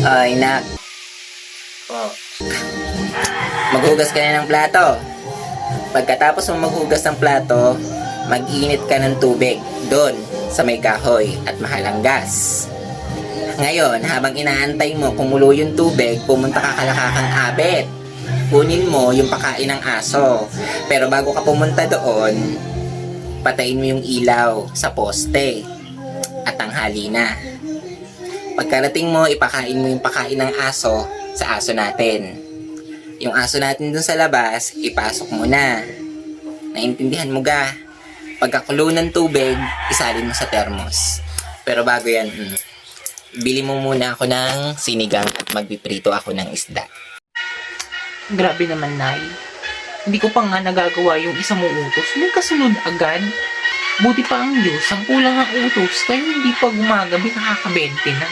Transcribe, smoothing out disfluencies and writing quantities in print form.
Ay, nak. Po. Maghugas ka na ng plato. Pagkatapos mo maghugas ng plato, mag-init ka ng tubig doon sa may kahoy at mahalang gas. Ngayon, habang inaantay mo kumulo yung tubig, pumunta ka kalakakang abet. Kunin mo yung pakain ng aso. Pero bago ka pumunta doon, patayin mo yung ilaw sa poste. At tanghali na. Pagkarating mo, ipakain mo yung pakain ng aso sa aso natin. Yung aso natin dun sa labas, ipasok mo na. Naintindihan mo ga? Pagkakulo ng tubig, isalin mo sa thermos. Pero bago yan, bili mo muna ako ng sinigang at magpiprito ako ng isda. Grabe naman, Nay. Hindi ko pa nga nagagawa yung isa mong utos. May kasunod agad. Buti pa ang Diyos, ang kulang ang utos, kaya hindi pa gumagabi nakakabente na.